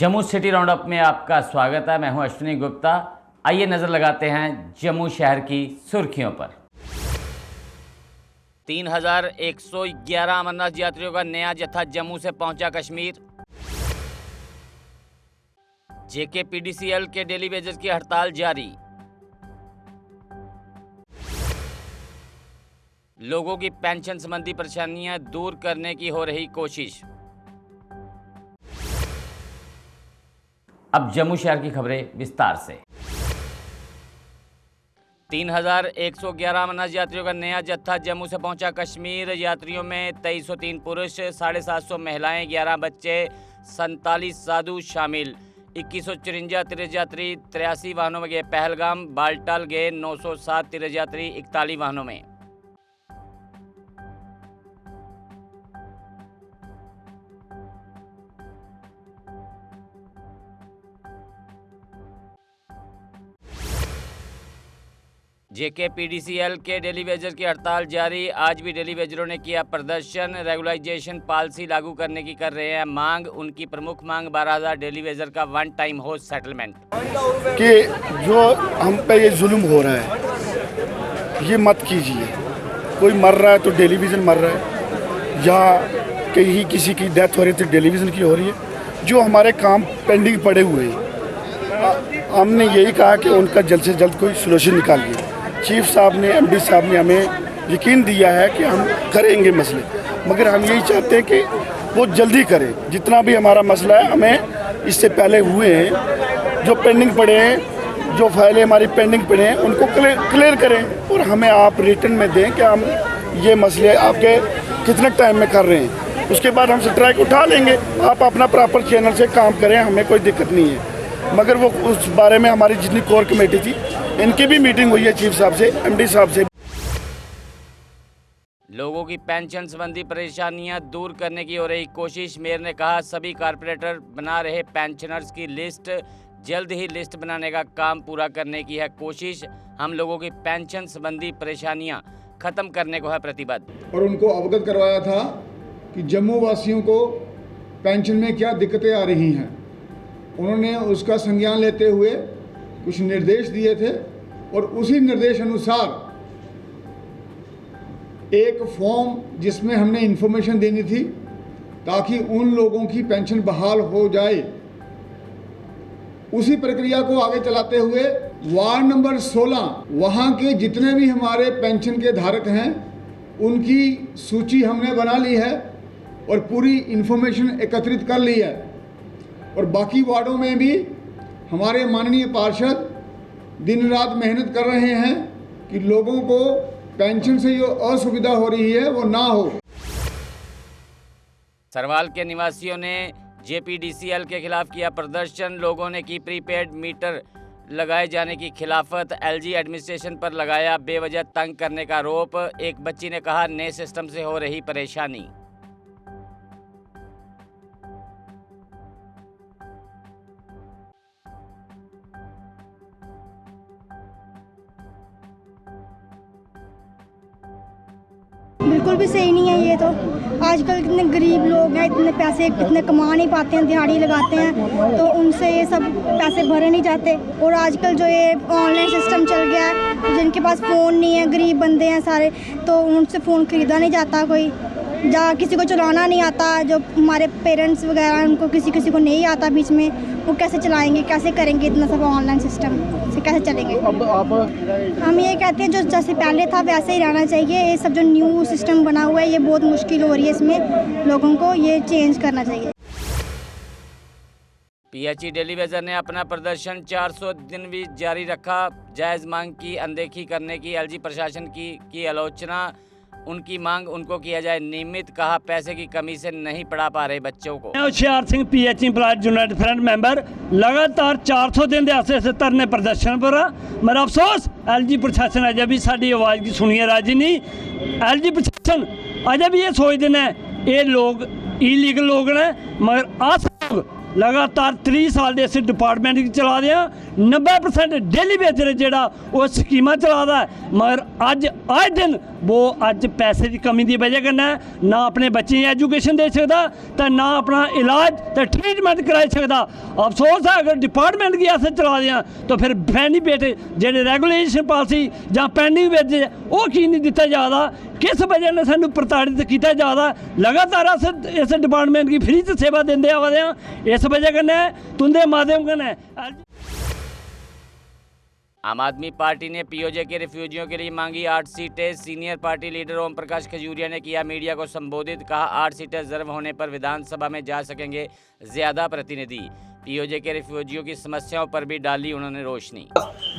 Jammu city round up में आपका स्वागत है। मैं हूं अश्विनी गुप्ता। आइए नजर लगाते हैं जम्मू शहर की सुर्खियों पर। 3111 अमरनाथ यात्रियों का नया जत्था जम्मू से पहुंचा कश्मीर। जेकेपीडीसीएल के डेली वेजेस की हड़ताल जारी। लोगों की पेंशन संबंधी परेशानियां दूर करने की हो रही कोशिश। अब जम्मू शहर की खबरें विस्तार से। 3111 अमरनाथ यात्रियों का नया जत्था जम्मू से पहुंचा कश्मीर। यात्रियों में 2303 पुरुष, 750 महिलाएं, 11 बच्चे, 47 साधु शामिल। 2154 तीर्थयात्री 83 वाहनों में गए पहलगाम। बालटाल गए 907 तीर्थयात्री 41 वाहनों में। जेकेपीडीसीएल के डेली वेजर की हड़ताल जारी। आज भी डेली वेजरों ने किया प्रदर्शन। रेगुलाइजेशन पॉलिसी लागू करने की कर रहे हैं मांग। उनकी प्रमुख मांग 12,000 डेली वेजर का वन टाइम होस्ट सेटलमेंट। कि जो हम पे ये जुल्म हो रहा है ये मत कीजिए। कोई मर रहा है तो टेलीविज़न मर रहा है, या कहीं किसी की डेथ हो रही है तो टेलीविज़न की हो रही है। जो हमारे काम पेंडिंग पड़े हुए हैं, हमने यही कहा कि उनका जल्द से जल्द कोई सलूशन निकालिए। चीफ साहब ने, एमडी साहब ने हमें यकीन दिया है कि हम करेंगे मसले, मगर हम यही चाहते हैं कि वो जल्दी करें। जितना भी हमारा मसला है, हमें इससे पहले हुए हैं, जो पेंडिंग पड़े हैं, जो फाइलें हमारी पेंडिंग पड़े हैं, उनको क्लियर करें और हमें आप रिटर्न में दें कि हम ये मसले आपके कितने टाइम में कर रहे हैं। उसके बाद हम स्ट्राइक उठा लेंगे। आप अपना प्रॉपर चैनल से काम करें, हमें कोई दिक्कत नहीं है। मगर वो उस बारे में हमारी जितनी कोर कमेटी थी, इनकी भी मीटिंग हुई है चीफ साहब से, एमडी साहब से। लोगों की पेंशन संबंधी परेशानियां दूर करने की हो रही कोशिश। मेयर ने कहा सभी कारपोरेटर बना रहे पेंशनर्स की लिस्ट। जल्द ही लिस्ट बनाने का काम पूरा करने की है कोशिश। हम लोगों की पेंशन संबंधी परेशानियां खत्म करने को है प्रतिबद्ध। और उनको अवगत करवाया था कि जम्मू वासियों को पेंशन में क्या दिक्कतें आ रही हैं। उन्होंने उसका संज्ञान लेते हुए कुछ निर्देश दिए थे और उसी निर्देश अनुसार एक फॉर्म जिसमें हमने इन्फॉर्मेशन देनी थी ताकि उन लोगों की पेंशन बहाल हो जाए, उसी प्रक्रिया को आगे चलाते हुए वार्ड नंबर 16 वहाँ के जितने भी हमारे पेंशन के धारक हैं उनकी सूची हमने बना ली है और पूरी इन्फॉर्मेशन एकत्रित कर ली है। और बाकी वार्डों में भी हमारे माननीय पार्षद दिन रात मेहनत कर रहे हैं कि लोगों को पेंशन से जो असुविधा हो रही है वो ना हो। सरवाल के निवासियों ने जेपीडीसीएल के खिलाफ किया प्रदर्शन। लोगों ने की प्रीपेड मीटर लगाए जाने की खिलाफत। एलजी एडमिनिस्ट्रेशन पर लगाया बेवजह तंग करने का आरोप। एक बच्ची ने कहा नए सिस्टम से हो रही परेशानी। बिल्कुल भी सही नहीं है ये तो। आजकल कितने गरीब लोग हैं, इतने पैसे इतने कमा नहीं पाते हैं, दिहाड़ी लगाते हैं तो उनसे ये सब पैसे भरे नहीं जाते। और आजकल जो ये ऑनलाइन सिस्टम चल गया है, जिनके पास फ़ोन नहीं है, गरीब बंदे हैं सारे, तो उनसे फ़ोन ख़रीदा नहीं जाता। कोई किसी को चलाना नहीं आता। जो हमारे पेरेंट्स वगैरह उनको किसी को नहीं आता बीच में, वो कैसे चलाएंगे, कैसे करेंगे इतना सब ऑनलाइन सिस्टम से कैसे चलेंगे। अब आप हम ये कहते हैं जो जैसे पहले था वैसे ही रहना चाहिए। ये सब जो न्यू सिस्टम बना हुआ है ये बहुत मुश्किल हो रही है, इसमें लोगों को ये चेंज करना चाहिए। पीएचई डेली वेजर ने अपना प्रदर्शन 400 दिन भी जारी रखा। जायज़ मांग की अनदेखी करने की एलजी प्रशासन की आलोचना। उनकी मांग उनको किया जाए नियमित। कहा पैसे की कमी से नहीं पढ़ा पा रहे बच्चों को। मैं Hoshiyar Singh PHE employees United front member लगातार 400 दिन के ऐसे धरने प्रदर्शन पर। मेरा अफसोस एलजी प्रशासन अजे भी साड़ी आवाज़ की सुनिए राजी नहीं। एलजी प्रशासन अजे भी ये सोचते हैं ये लोग इलीगल लोग ने, मगर अस लगातार 30 साल के इस डिपार्टमेंट चला रहे हैं। 90% डेली वेजर जो स्कीम चला रहा है, मगर अज आए दिन वो अज पैसे की कमी की वजह कन्नै ना अपने बच्चें एजुकेशन दे सकदा ते ना अपना इलाज ते ट्रीटमेंट कराई सकदा। अफसोस है अगर डिपार्टमेंट गी अस चला दे तो फिर बेनीफिट जेह्ड़े रेगुलेशन पॉलिसी जां पेंडिंग बिच वो की नहीं दिता जा रहा, किस वजह ने सानू प्रताड़ित किया जा रहा। लगातार अस इस डिपार्टमेंट की फ्री च सेवा देंदे आवा दे आं। इस वजह कन्नै तुंदे माध्यम कन्नै आम आदमी पार्टी ने पीओजे के रिफ्यूजियों के लिए मांगी 8 सीटें। Senior party leader Om Prakash Khajuria ने किया मीडिया को संबोधित, कहा 8 सीटें रिजर्व होने पर विधानसभा में जा सकेंगे ज्यादा प्रतिनिधि। पीओजे के रिफ्यूजियों की समस्याओं पर भी डाली उन्होंने रोशनी।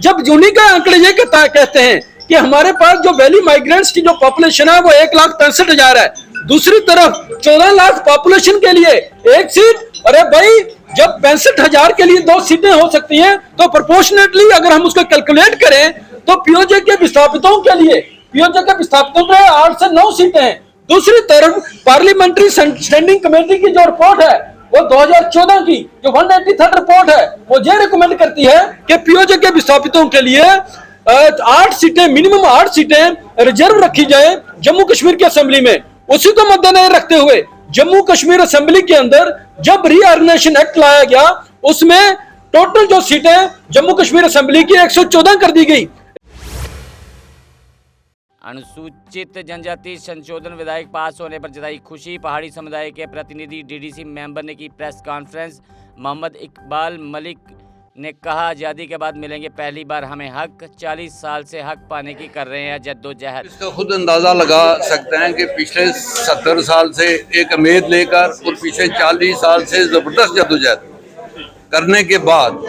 जब यूनिक का आंकड़े ये कहते हैं कि हमारे पास जो वैली माइग्रेंट्स की जो पॉपुलेशन है वो 1,65,000 है, दूसरी तरफ 14 लाख पॉपुलेशन के लिए 1 सीट। अरे भाई जब 65,000 के लिए 2 सीटें हो सकती हैं तो प्रोपोर्शनेटली अगर हम उसको कैलकुलेट करें तो पीओजे के विस्थापितों के लिए पीओजे के विस्थापितों के 8 से 9 सीटें हैं। दूसरी तरफ पार्लियामेंट्री स्टैंडिंग कमेटी की जो रिपोर्ट है वो 2014 की जो 183 रिपोर्ट है वो ये रिकमेंड करती है कि पीओजे के विस्थापितों के लिए 8 सीटें मिनिमम 8 सीटें रिजर्व रखी जाए जम्मू कश्मीर की असेंबली में। उसी को मद्देनजर रखते हुए जम्मू कश्मीर असेंबली के अंदर जब रीऑर्गेनाइजेशन एक्ट लाया गया उसमें टोटल जो सीटें जम्मू कश्मीर असेंबली की 114 कर दी गई। अनुसूचित जनजाति संशोधन विधेयक पास होने पर जताई खुशी। पहाड़ी समुदाय के प्रतिनिधि डीडीसी मेंबर ने की प्रेस कॉन्फ्रेंस। मोहम्मद इकबाल मलिक ने कहा आज़ादी के बाद मिलेंगे पहली बार हमें हक, 40 साल से हक पाने की कर रहे हैं जद्दोजहद। इसका खुद अंदाज़ा लगा सकते हैं कि पिछले 70 साल से एक उम्मीद लेकर और पिछले 40 साल से ज़बरदस्त जद्दोजहद करने के बाद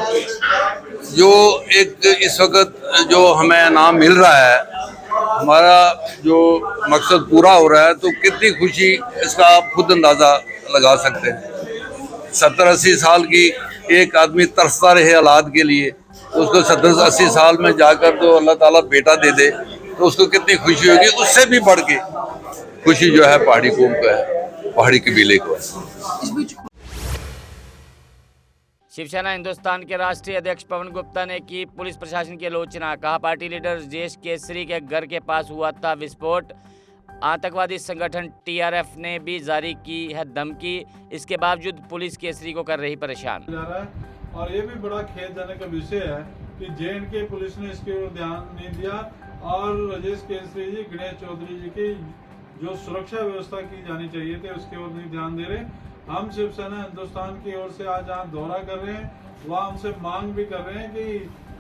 जो एक इस वक्त जो हमें इनाम मिल रहा है, हमारा जो मकसद पूरा हो रहा है, तो कितनी खुशी इसका आप खुद अंदाज़ा लगा सकते हैं। 70-80 साल की एक आदमी तरसता रहे औलाद के लिए, तो उसको 70-80 साल में जाकर तो अल्लाह ताला बेटा दे दे तो उसको कितनी खुशी होगी। उससे भी बढ़ के खुशी जो है पहाड़ी कौम को है, पहाड़ी कबीले को है। शिवसेना हिंदुस्तान के राष्ट्रीय अध्यक्ष पवन गुप्ता ने की पुलिस प्रशासन की आलोचना। कहा पार्टी लीडर राजेश केसरी के घर के पास हुआ था विस्फोट। आतंकवादी संगठन टीआरएफ ने भी जारी की है धमकी। इसके बावजूद पुलिस केसरी को कर रही परेशान। और ये भी बड़ा खेदजनक का विषय है कि जे&के पुलिस ने इसके ओर ध्यान नहीं दिया और राजेश केसरी जी, गणेश चौधरी जी की जो सुरक्षा व्यवस्था की जानी चाहिए थी उसके ओर नहीं ध्यान दे रहे। हम शिवसेना हिंदुस्तान की ओर से आज यहाँ दौरा कर रहे हैं, वहाँ हमसे मांग भी कर रहे हैं कि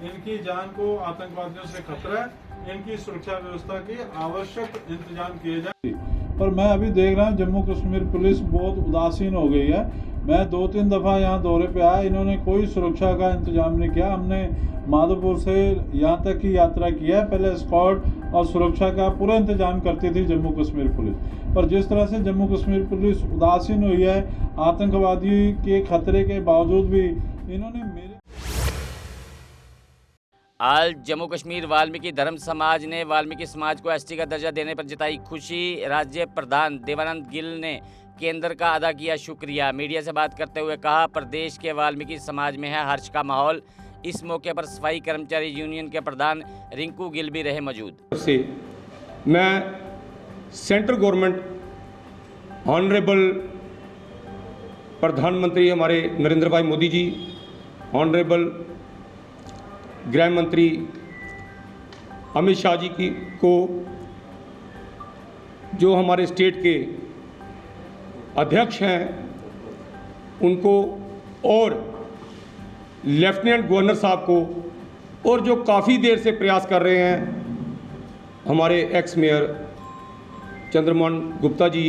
इनकी जान को आतंकवादियों से खतरा है, इनकी सुरक्षा व्यवस्था की आवश्यक इंतजाम किए जाए। पर मैं अभी देख रहा हूँ जम्मू कश्मीर पुलिस बहुत उदासीन हो गई है। मैं 2-3 दफ़ा यहाँ दौरे पे आया, इन्होंने कोई सुरक्षा का इंतजाम नहीं किया। हमने माधोपुर से यहाँ तक की यात्रा की है, पहले स्कॉट और सुरक्षा का पूरा इंतजाम करती थी जम्मू कश्मीर पुलिस, पर जिस तरह से जम्मू कश्मीर पुलिस उदासीन हुई है आतंकवादी के खतरे के बावजूद भी, इन्होंने मेरे आज जम्मू कश्मीर वाल्मीकि धर्म समाज ने वाल्मीकि समाज को एसटी का दर्जा देने पर जताई खुशी। राज्य प्रधान देवानंद गिल ने केंद्र का अदा किया शुक्रिया। मीडिया से बात करते हुए कहा प्रदेश के वाल्मीकि समाज में है हर्ष का माहौल। इस मौके पर सफाई कर्मचारी यूनियन के प्रधान रिंकू गिल भी रहे मौजूद। से मैं सेंट्रल गवर्नमेंट ऑनरेबल प्रधानमंत्री हमारे नरेंद्र भाई मोदी जी, ऑनरेबल गृह मंत्री अमित शाह जी को, जो हमारे स्टेट के अध्यक्ष हैं उनको, और लेफ्टिनेंट गवर्नर साहब को, और जो काफ़ी देर से प्रयास कर रहे हैं हमारे एक्स मेयर चंद्रमोहन गुप्ता जी,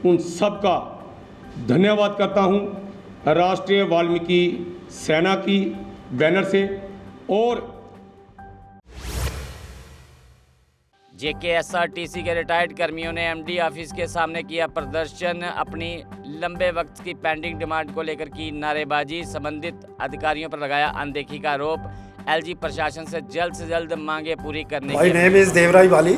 उन सब का धन्यवाद करता हूं राष्ट्रीय वाल्मीकि सेना की बैनर से। और जेकेएसआरटीसी के रिटायर्ड कर्मियों ने एमडी ऑफिस के सामने किया प्रदर्शन। अपनी लंबे वक्त की पेंडिंग डिमांड को लेकर की नारेबाजी। संबंधित अधिकारियों पर लगाया अनदेखी का आरोप। एलजी प्रशासन से जल्द मांगे पूरी करने की। माय नेम इज़ देवराज वाली।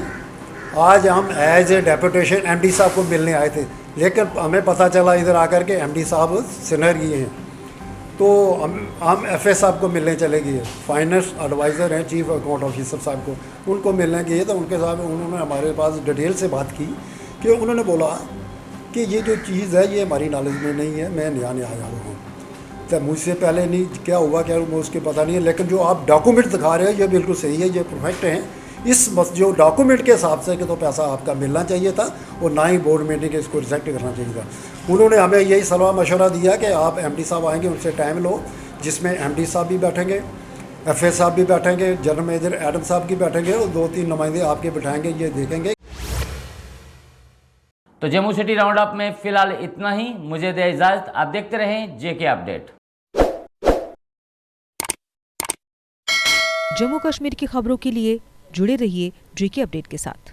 आज हम एज ए डेपुटेशन एमडी साहब को मिलने आए थे, लेकिन हमें पता चला इधर आकर के एमडी साहब सिनहर गए हैं। तो हम FA साहब को मिलने चले गए, फाइनेंस एडवाइज़र हैं, चीफ अकाउंट ऑफिसर साहब को, उनको मिलने गए तो उनके साथ उन्होंने हमारे पास डिटेल से बात की कि उन्होंने बोला कि ये जो चीज़ है ये हमारी नॉलेज में नहीं है, मैं नया आया हूँ, तो मुझसे पहले नहीं क्या हुआ क्या वो उसके पता नहीं है, लेकिन जो आप डॉक्यूमेंट दिखा रहे हो ये बिल्कुल सही है, ये परफेक्ट हैं, इस बस जो डॉक्यूमेंट के हिसाब से कि तो पैसा आपका मिलना चाहिए था और ना ही बोर्ड मीटिंग के इसको रिजेक्ट करना चाहिए था। उन्होंने हमें यही सलाह मशवरा दिया कि आप MD साहब आएंगे उनसे टाइम लो, जिसमें MD साहब भी बैठेंगे, FA साहब भी बैठेंगे, जनरल मैनेजर एडम साहब की बैठेंगे और 2-3 नुमाइंदे आपके बिठाएंगे, ये देखेंगे। तो जम्मू सिटी राउंड अप में फिलहाल इतना ही, मुझे दे इजाजत, आप देखते रहें JK अपडेट। जम्मू कश्मीर की खबरों के लिए जुड़े रहिए JK अपडेट के साथ।